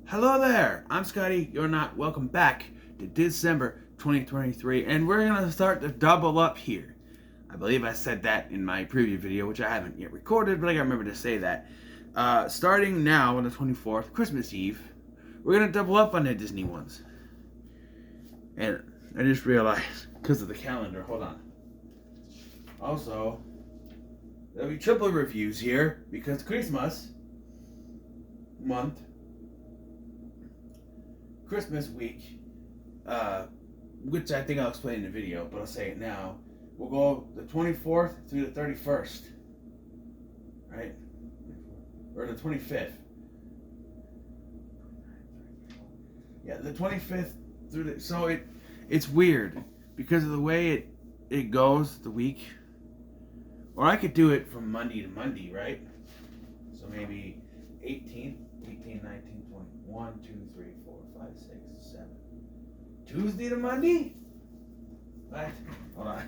Hello there, I'm Scotty, you're not. Welcome back to Dis-Cember 2023, and we're going to start to double up here. I believe I said that in my preview video, which I haven't yet recorded, but I gotta remember to say that. Starting now on the 24th, Christmas Eve, we're going to double up on the Disney ones. And I just realized, because of the calendar, hold on. Also, there'll be triple reviews here, because Christmas month, Christmas week, which I think I'll explain in the video, but I'll say it now. We'll go the 24th through the 31st, right? Or the 25th. Yeah, the 25th through the... So it's weird because of the way it goes, the week. Or I could do it from Monday to Monday, right? So maybe 18, 19, 20, 1, 2, 3, 4, 5, 6, 7. Tuesday to Monday? What? Hold on.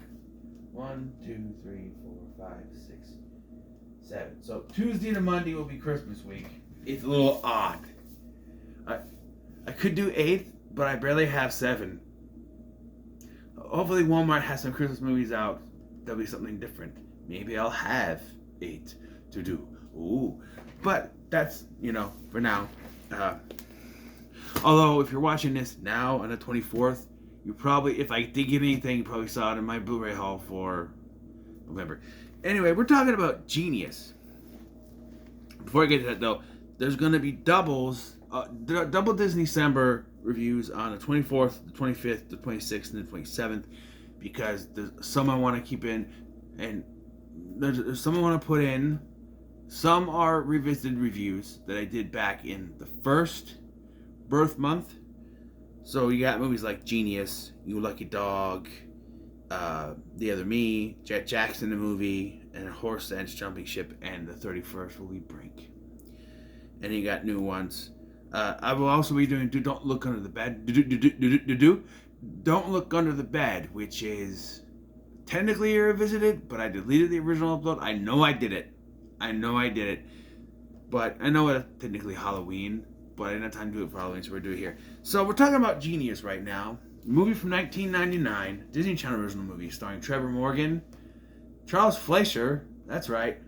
1, 2, 3, 4, 5, 6, 7. So Tuesday to Monday will be Christmas week. It's a little odd. I could do 8th, but I barely have 7. Hopefully Walmart has some Christmas movies out. There'll be something different. Maybe I'll have 8 to do. Ooh. But that's, for now. Although, if you're watching this now on the 24th, you probably, if I did get anything, you probably saw it in my Blu-ray haul for November. Anyway, we're talking about Genius. Before I get to that, though, there's going to be double Dis-Cember reviews on the 24th, the 25th, the 26th, and the 27th, because there's some I want to keep in, and there's some I want to put in. Some are revisited reviews that I did back in the first birth month. So you got movies like Genius, You Lucky Dog, The Other Me, Jet Jackson the movie, and Horse Dance Jumping Ship, and the 31st will be Brink. And you got new ones. I will also be doing Don't Look Under the Bed. Don't Look Under the Bed, which is technically revisited, but I deleted the original upload. I know I did it. But I know it's technically Halloween, but I didn't have time to do it for Halloween, so we're doing it here. So we're talking about Genius right now. A movie from 1999, Disney Channel original movie, starring Trevor Morgan, Charles Fleischer, that's right,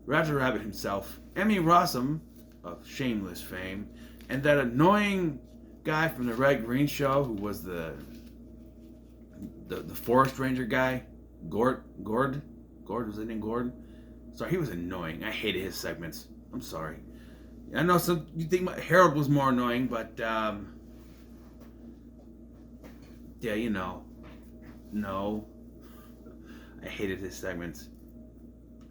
Roger Rabbit himself, Emmy Rossum of Shameless fame, and that annoying guy from the Red Green Show who was the forest ranger guy, Gord, was his name Gord? Sorry, he was annoying. I hated his segments. I'm sorry. I know some you think Harold was more annoying, but yeah, no, I hated his segments.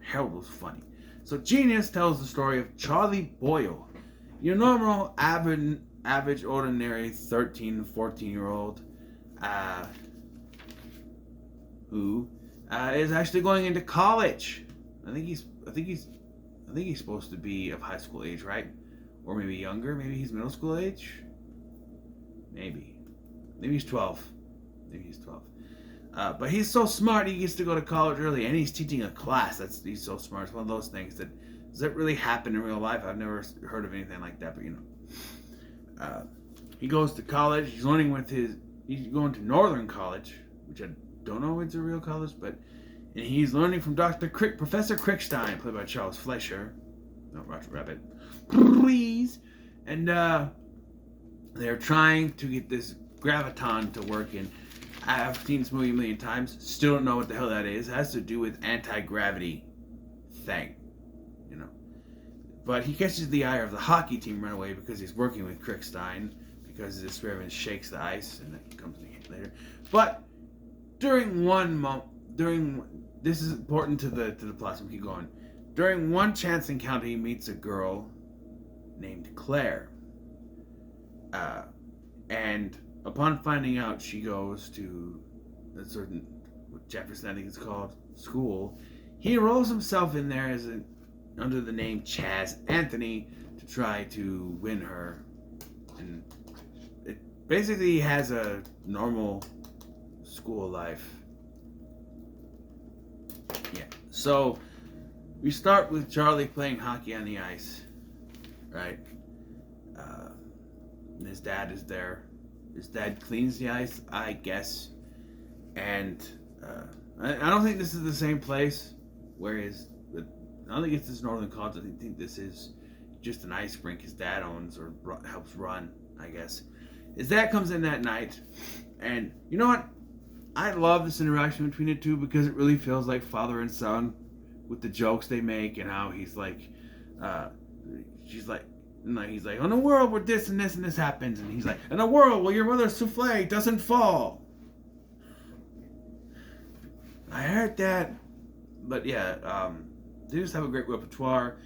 Harold was funny. So Genius tells the story of Charlie Boyle, your normal, average, ordinary 13, 14-year-old who is actually going into college. I think he's supposed to be of high school age, right? Or maybe younger. Maybe he's middle school age. Maybe he's 12. But he's so smart he gets to go to college early, and he's teaching a class. He's so smart. It's one of those things that does that really happen in real life? I've never heard of anything like that, but he goes to college. He's going to Northern College, which I don't know if it's a real college, but and he's learning from Professor Crickstein, played by Charles Fleischer. No, Roger Rabbit. Please. And they're trying to get this graviton to work, and I've seen this movie a million times. Still don't know what the hell that is. It has to do with anti-gravity thing. But he catches the eye of the hockey team right away because he's working with Crickstein, because his experiment shakes the ice, and that comes later. But this is important to the plot, so we keep going. During one chance encounter, he meets a girl named Claire, and upon finding out she goes to a certain, what Jefferson I think it's called, school, he enrolls himself in there under the name Chaz Anthony to try to win her, and basically he has a normal school life. Yeah. So we start with Charlie playing hockey on the ice, right? And his dad is there. His dad cleans the ice, I guess. And I don't think this is the same place. Whereas, I don't think it's this Northern College. I think this is just an ice rink his dad owns or helps run, I guess. His dad comes in that night. And you know what? I love this interaction between the two because it really feels like father and son with the jokes they make and how he's like, she's like, he's like, in a world where this and this and this happens, and he's like, in a world where your mother's souffle doesn't fall. I heard that, but yeah, they just have a great repertoire.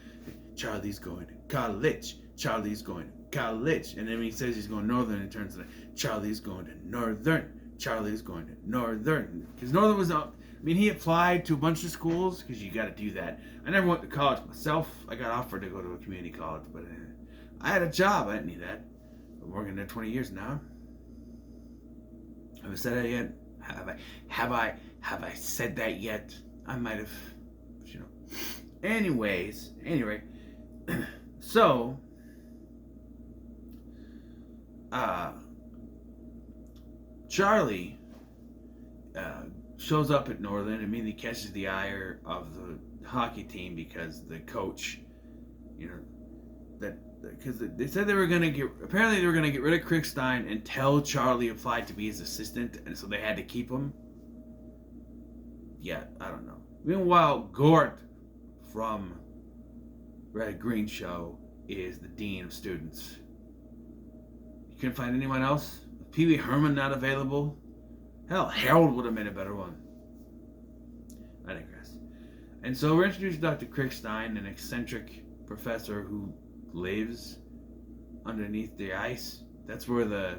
Charlie's going to college. Charlie's going to college, and then when he says he's going northern, it turns to Charlie's going to northern. Charlie's going to northern because northern was up. I mean, he applied to a bunch of schools because you got to do that. I never went to college myself. I got offered to go to a community college, but I had a job. I didn't need that. I'm working there 20 years now. Have I said that yet? Have I said that yet? I might have, you know. Anyway, so, Charlie shows up at Northern and immediately catches the ire of the hockey team because the coach, you know, because they said they were going to get rid of Krickstein until Charlie applied to be his assistant, and so they had to keep him. Yeah, I don't know. Meanwhile, Gort from Red Green Show is the dean of students. You couldn't find anyone else? Pee Wee Herman not available? Hell, Harold would have made a better one. I digress. And so we're introduced to Dr. Krickstein, an eccentric professor who lives underneath the ice. That's where the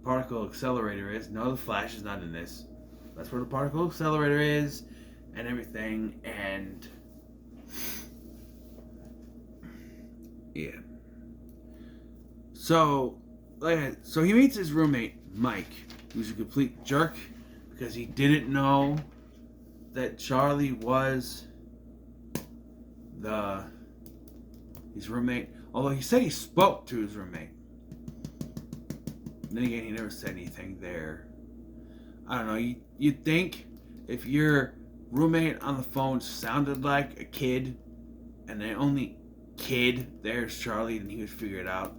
particle accelerator is. No, the Flash is not in this. That's where the particle accelerator is and everything. And yeah. So he meets his roommate, Mike, who's a complete jerk because he didn't know that Charlie was his roommate. Although he said he spoke to his roommate. And then again, he never said anything there. I don't know. You'd think if your roommate on the phone sounded like a kid, and the only kid there's Charlie, then he would figure it out.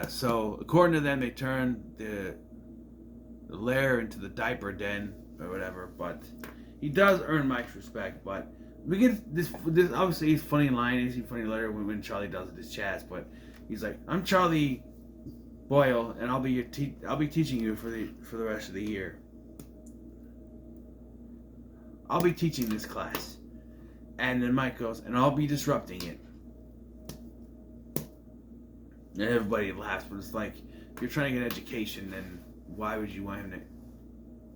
So according to them, they turned the lair into the diaper den or whatever. But he does earn Mike's respect. But we get this obviously he's funny line. He's funny later when Charlie does it to Chaz. But he's like, I'm Charlie Boyle, and I'll be teaching you for the rest of the year. I'll be teaching this class. And then Mike goes, and I'll be disrupting it. And everybody laughs, but it's like, if you're trying to get education, then why would you want him to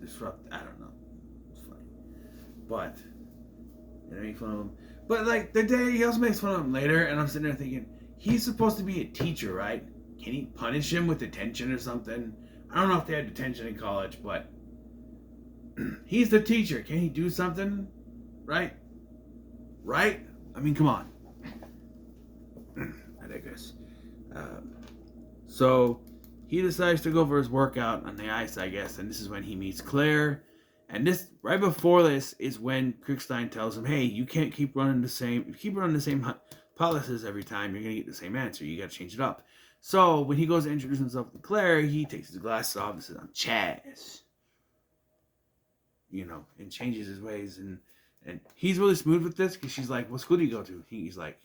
disrupt? I don't know. It's funny. But, they make fun of him. But, like, the day, he also makes fun of him later, and I'm sitting there thinking, he's supposed to be a teacher, right? Can he punish him with detention or something? I don't know if they had detention in college, but he's the teacher. Can he do something? Right? Right? I mean, come on. I digress. So he decides to go for his workout on the ice, I guess, and this is when he meets Claire. And this right before this is when Krickstein tells him, "Hey, you can't keep running the same policies every time. You're gonna get the same answer. You gotta change it up." So when he goes to introduce himself to Claire, he takes his glasses off and says, "I'm Chaz," and changes his ways. And he's really smooth with this because she's like, "What school do you go to?" He's like,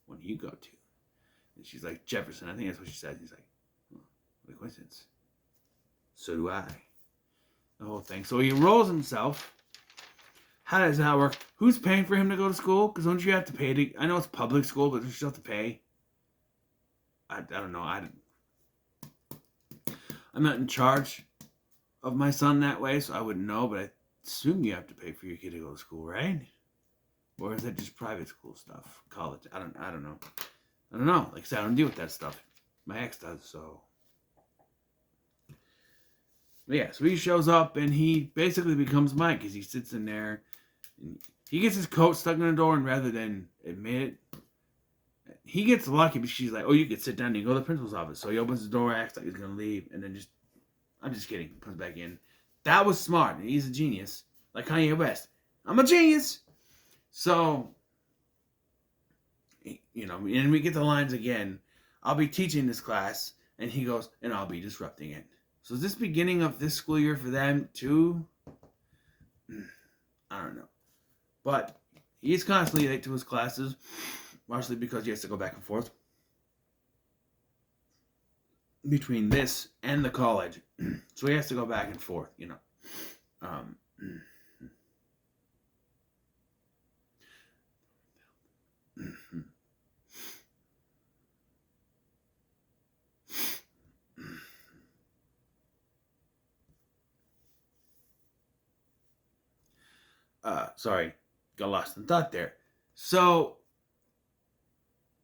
"What do you go to?" And she's like, "Jefferson." I think that's what she said. He's like, "Oh, what a coincidence. So do I." The whole thing. So he enrolls himself. How does that work? Who's paying for him to go to school? Because don't you have to pay I know it's public school, but you still have to pay. I don't know. I'm not in charge of my son that way, so I wouldn't know, but I assume you have to pay for your kid to go to school, right? Or is that just private school stuff? College? I don't know. I don't know. Like I said, I don't deal with that stuff. My ex does, so. But yeah, so he shows up and he basically becomes Mike because he sits in there and he gets his coat stuck in the door, and rather than admit it, he gets lucky because she's like, oh, you can sit down and you go to the principal's office. So he opens the door, acts like he's going to leave, and then I'm just kidding, comes back in. That was smart. He's a genius. Like Kanye West. I'm a genius. So, and we get the lines again. I'll be teaching this class. And he goes, and I'll be disrupting it. So is this beginning of this school year for them too? I don't know. But he's constantly late to his classes, partially because he has to go back and forth between this and the college. So he has to go back and forth, Sorry, got lost in thought there. So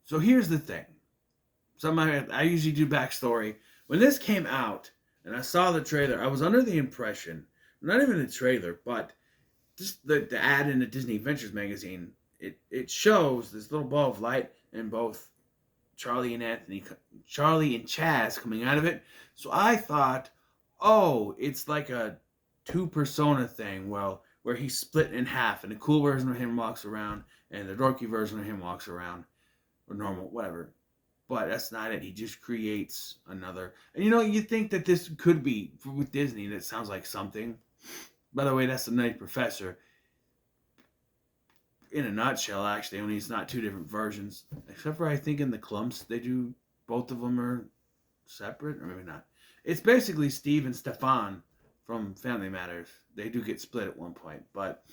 here's the thing. I usually do backstory. When this came out and I saw the trailer, I was under the impression, not even the trailer, but just the ad in the Disney Adventures magazine, it shows this little ball of light and both Charlie and Chaz coming out of it. So I thought, oh, it's like a two persona thing. Well, where he's split in half, and the cool version of him walks around, and the dorky version of him walks around, or normal, whatever. But that's not it. He just creates another. And you think that this could be, with Disney, that sounds like something. By the way, that's the Night Professor. In a nutshell, actually, only it's not two different versions. Except for, I think, in the Clumps, they do, both of them are separate, or maybe not. It's basically Steve and Stefan from Family Matters. They do get split at one point, but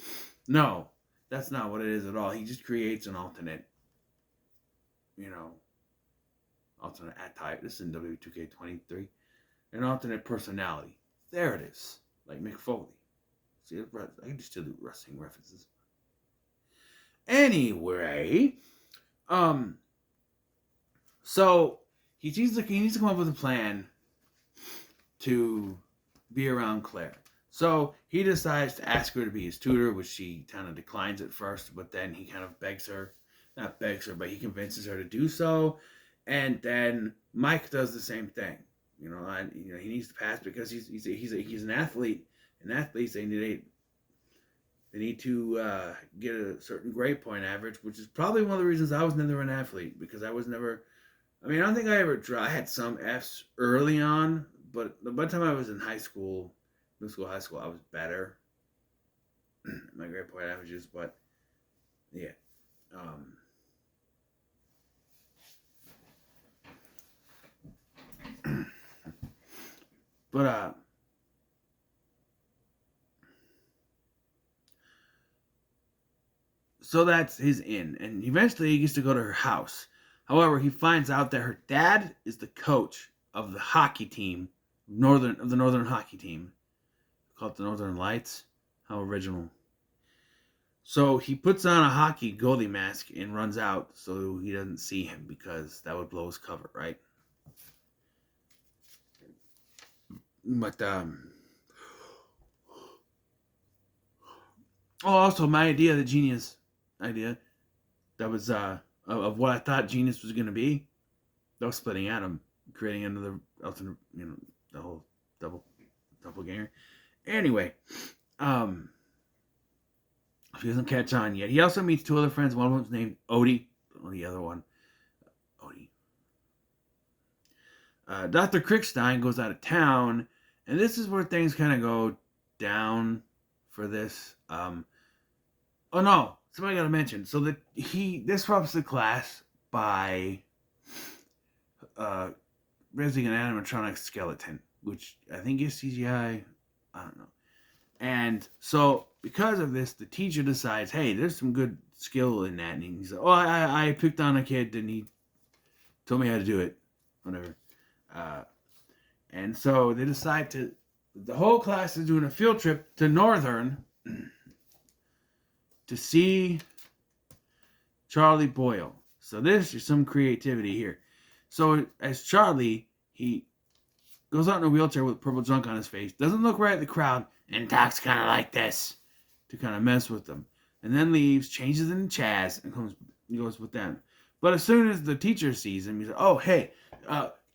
no, that's not what it is at all. He just creates an alternate, alternate type. This is in W2K23. An alternate personality. There it is. Like Mick Foley. See, I can just still do wrestling references. Anyway, so he needs to come up with a plan to be around Claire. So he decides to ask her to be his tutor, which she kind of declines at first, but then he kind of not begs her, but he convinces her to do so. And then Mike does the same thing. He needs to pass because he's an athlete. And athletes, they need to get a certain grade point average, which is probably one of the reasons I was never an athlete, because I was never. I don't think I had some F's early on, but by the time I was in high school, middle school, high school, I was better. My grade point averages, but yeah. So that's his in, and eventually he gets to go to her house. However, he finds out that her dad is the coach of the hockey team, the Northern hockey team, called the Northern Lights. How original. So he puts on a hockey goalie mask and runs out so he doesn't see him, because that would blow his cover, right? But also my the genius idea, that was of what I thought Genius was gonna be. That was splitting Atom, creating another alternate, the whole doppelganger. Anyway, he doesn't catch on yet. He also meets two other friends. One of them's named Odie. The other one, Odie. Dr. Crickstein goes out of town, and this is where things kind of go down for this. Oh no, somebody got to mention. So that he disrupts the class by raising an animatronic skeleton, which I think is CGI. I don't know. And so because of this, the teacher decides, hey, there's some good skill in that. And he's like, oh, I picked on a kid and he told me how to do it. Whatever. And so they decide the whole class is doing a field trip to Northern to see Charlie Boyle. So there's some creativity here. So as Charlie, he goes out in a wheelchair with purple junk on his face, doesn't look right at the crowd, and talks kind of like this to kind of mess with them. And then leaves, changes into Chaz, and goes with them. But as soon as the teacher sees him, he's like, "Oh, hey,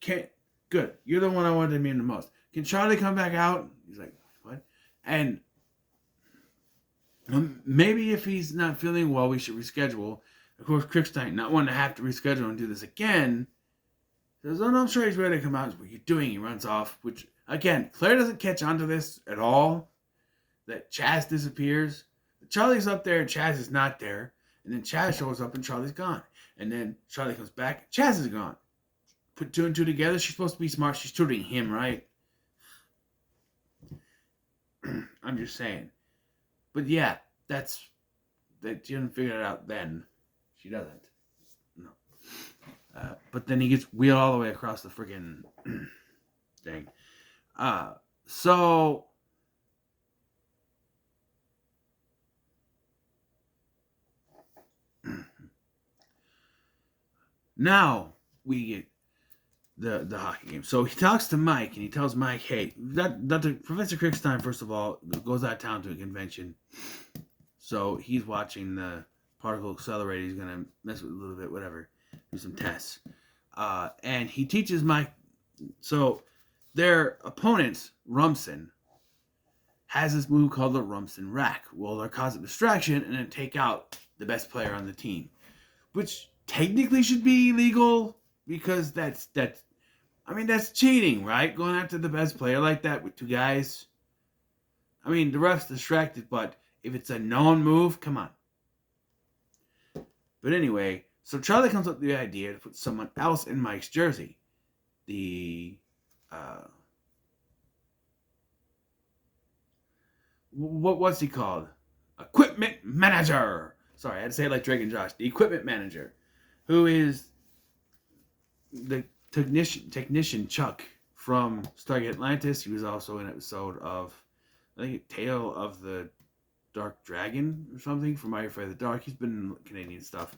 can't good. You're the one I wanted to meet the most. Can Charlie come back out?" He's like, "What?" And maybe if he's not feeling well, we should reschedule. Of course, Crickstein, not wanting to have to reschedule and do this again, says, "Oh, no, I'm sure he's ready to come out." What are you doing? He runs off, which, again, Claire doesn't catch on to this at all, that Chaz disappears. Charlie's up there and Chaz is not there. And then Chaz shows up and Charlie's gone. And then Charlie comes back, Chaz is gone. Put two and two together, she's supposed to be smart. She's tutoring him, right? I'm just saying. But yeah, that she didn't figure it out then. She doesn't. No. But then he gets wheeled all the way across the friggin' thing. So now we get the hockey game. So he talks to Mike and he tells Mike, "Hey, Professor Crickstein, first of all, goes out of town to a convention. So he's watching the particle accelerator. He's gonna mess with it a little bit, whatever, do some tests." And he teaches Mike. So their opponents, Rumson, has this move called the Rumson Rack. Well, they'll cause a distraction and then take out the best player on the team, which technically should be illegal because that's cheating, right? Going after the best player like that with two guys. I mean, the ref's distracted, but if it's a known move, come on. But anyway, so Charlie comes up with the idea to put someone else in Mike's jersey. What's he called? Equipment manager. Sorry, I had to say it like Drake and Josh. The equipment manager, who is the technician Chuck from Stargate Atlantis. He was also in an episode of, I think, Tale of the Dark Dragon or something from My Afraid of the Dark. He's been in Canadian stuff.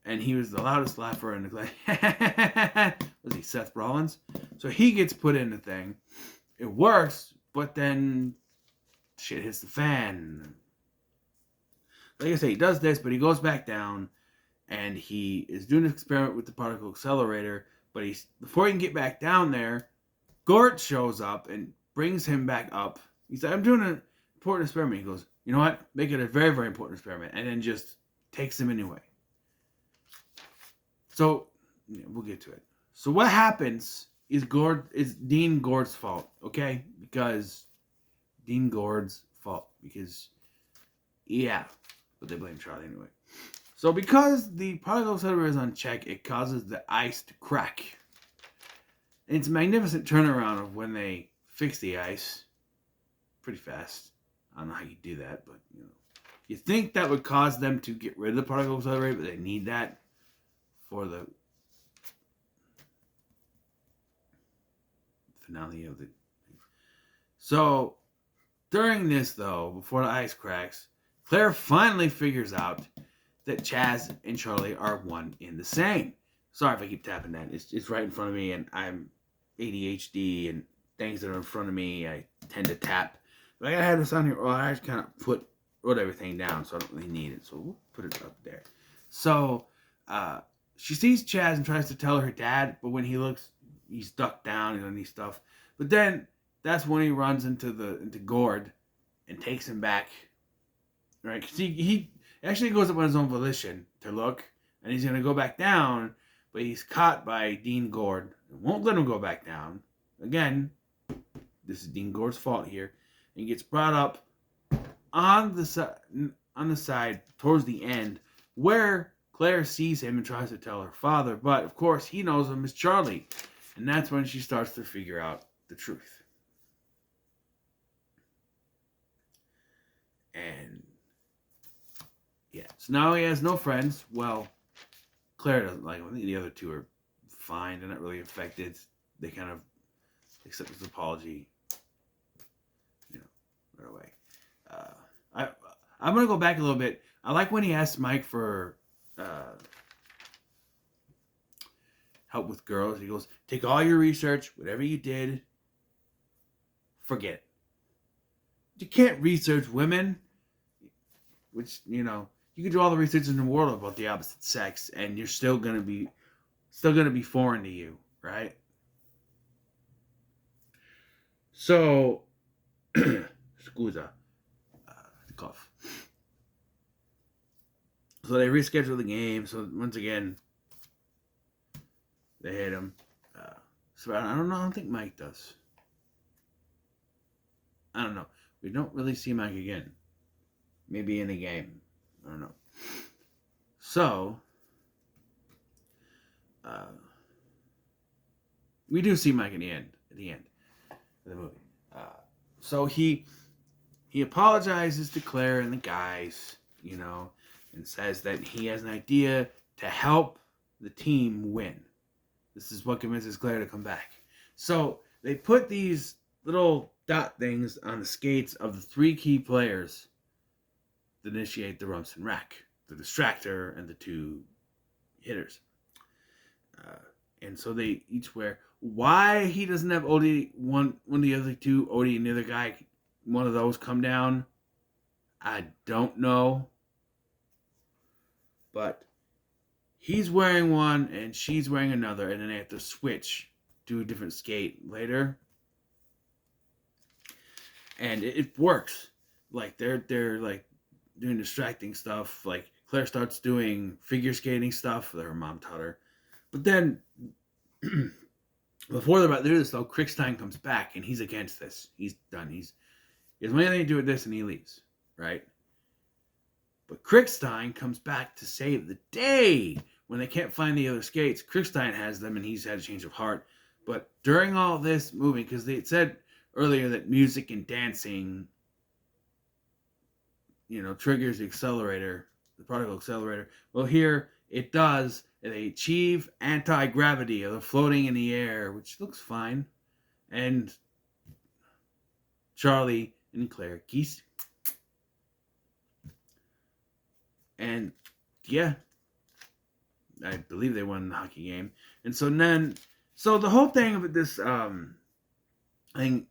And he was the loudest laugher in the class. Was he Seth Rollins? So he gets put in the thing. It works, but then shit hits the fan. Like I say, he does this, but he goes back down and he is doing an experiment with the particle accelerator. But before he can get back down there, Gort shows up and brings him back up. He's like, "I'm doing an important experiment." He goes, "You know what? Make it a very, very important experiment." And then just takes him anyway. So, yeah, we'll get to it. So what happens is Dean Gord's fault, okay? Because Dean Gord's fault. Because, yeah. But they blame Charlie anyway. So because the particle accelerator is unchecked, it causes the ice to crack. And it's a magnificent turnaround of when they fix the ice. Pretty fast. I don't know how you do that, but, you know. You think that would cause them to get rid of the particle accelerator, but they need that for the finale of the... So, during this, though, before the ice cracks, Claire finally figures out that Chaz and Charlie are one in the same. Sorry if I keep tapping that. It's right in front of me, and I'm ADHD, and things that are in front of me, I tend to tap. But I gotta have this on here, or I just kind of wrote everything down, so I don't really need it. So we'll put it up there. So, she sees Chaz and tries to tell her dad, but when he looks, he's ducked down and any stuff. But then that's when he runs into Gord and takes him back, right? Because he actually goes up on his own volition to look, and he's gonna go back down, but he's caught by Dean Gord and won't let him go back down. Again, this is Dean Gord's fault here. And he gets brought up on the side towards the end where Claire sees him and tries to tell her father, but of course he knows him as Charlie. And that's when she starts to figure out the truth. And yeah, so now he has no friends. Well, Claire doesn't like him. I think the other two are fine. They're not really affected. They kind of accept his apology, you know, right away. I'm going to go back a little bit. I like when he asked Mike for help with girls. He goes, "Take all your research, whatever you did, forget it. You can't research women." Which, you know, you can do all the research in the world about the opposite sex, and you're still gonna be foreign to you, right? So, scusa, cough. So they reschedule the game. So once again, they hit him. So I don't know. I don't think Mike does. I don't know. We don't really see Mike again. Maybe in a game. I don't know. So, we do see Mike in the end. At the end of the movie. So he apologizes to Claire and the guys, and says that he has an idea to help the team win. This is what convinces Claire to come back. So they put these little dot things on the skates of the 3 key players that initiate the rumps and rack, the distractor and the 2 hitters. And so they each wear. Why he doesn't have Odie, one of the other 2, Odie and the other guy, one of those come down, I don't know. But he's wearing one and she's wearing another, and then they have to switch to a different skate later. And it works. Like they're like doing distracting stuff. Like Claire starts doing figure skating stuff that her mom taught her. But then before they're about to do this, though, Krickstein comes back and he's against this. He's done. He has nothing to do with this, and he leaves. Right? But Krickstein comes back to save the day. When they can't find the other skates, Krickstein has them, and he's had a change of heart. But during all this moving, because they said earlier that music and dancing, triggers the accelerator, the particle accelerator. Well, here it does, and they achieve anti-gravity, or they're floating in the air, which looks fine. And Charlie and Claire kiss. And yeah, I believe they won the hockey game. And so the whole thing with this thing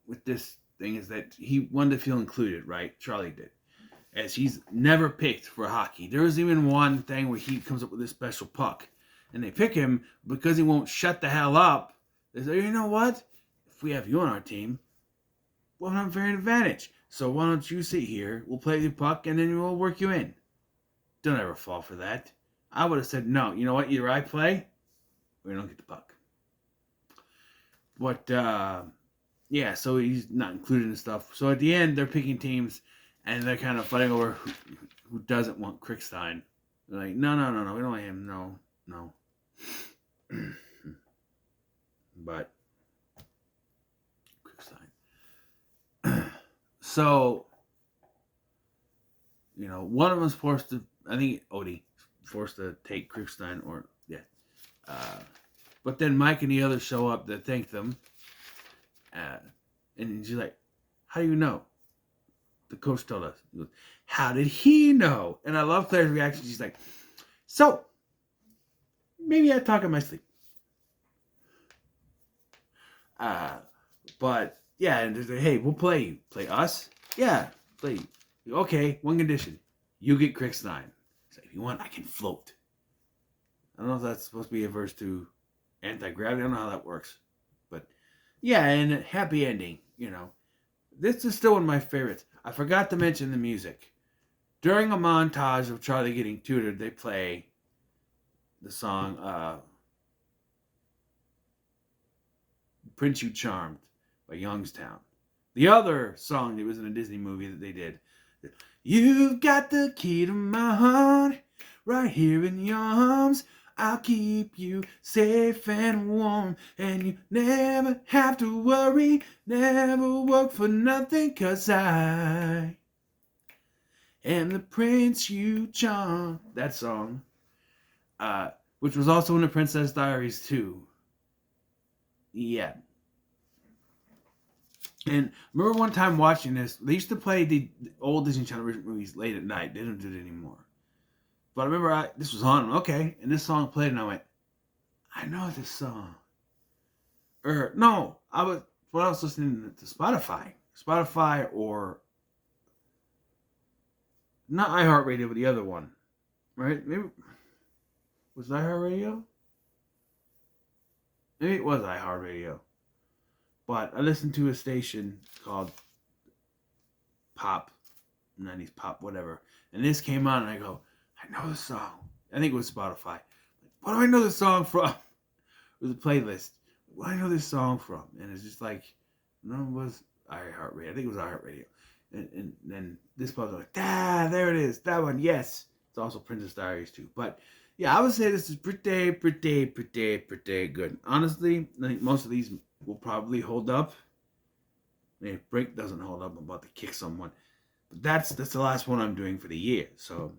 is that he wanted to feel included, right? Charlie did, as he's never picked for hockey. There was even one thing where he comes up with this special puck, and they pick him because he won't shut the hell up. They say, you know what? If we have you on our team, we'll have a fair advantage. So why don't you sit here? We'll play the puck, and then we'll work you in. Don't ever fall for that. I would have said, no, you know what? Either I play, or you don't get the puck. But, yeah, so he's not included in stuff. So at the end, they're picking teams, and they're kind of fighting over who doesn't want Krickstein. They're like, no, we don't want him. No. But, Krickstein. So, one of them's forced to, I think Odie, forced to take Krickstein, or, yeah. But then Mike and the others show up to thank them. And she's like, how do you know? The coach told us. He goes, how did he know? And I love Claire's reaction. She's like, so, maybe I talk in my sleep. But, yeah, and they say, hey, we'll play you. Play us? Yeah, play you. Okay, one condition. You get Krickstein. So if you want, I can float. I don't know if that's supposed to be a verse to anti-gravity. I don't know how that works. But, yeah, and happy ending, This is still one of my favorites. I forgot to mention the music. During a montage of Charlie getting tutored, they play the song Prince You Charmed by Youngstown. The other song that was in a Disney movie that they did. You've got the key to my heart right here in your arms. I'll keep you safe and warm, and you never have to worry, never work for nothing, 'cause I am the prince you charm. That song, which was also in the Princess Diaries too. Yeah. And remember one time watching this, they used to play the old Disney Channel movies late at night. They don't do it anymore. But I remember this was on, okay, and this song played, and I went, I know this song. No, I was listening to Spotify, or not iHeartRadio, but the other one. right? Maybe was it iHeartRadio? Maybe it was iHeartRadio. But I listened to a station called Pop, 90s Pop, whatever. And this came on, and I go, I know the song. I think it was Spotify. What do I know the song from? It was a playlist. What do I know this song from? And it's just like, no, it was iHeartRadio. I think it was iHeartRadio. And then this pops like, there it is. That one, yes. It's also Princess Diaries too. But yeah, I would say this is pretty good. Honestly, I think most of these will probably hold up. If Break doesn't hold up, I'm about to kick someone. But that's the last one I'm doing for the year. So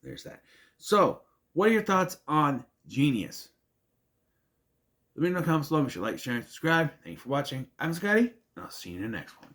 there's that. So, what are your thoughts on Genius? Let me know in the comments below. Make sure you like, share, and subscribe. Thank you for watching. I'm Scotty, and I'll see you in the next one.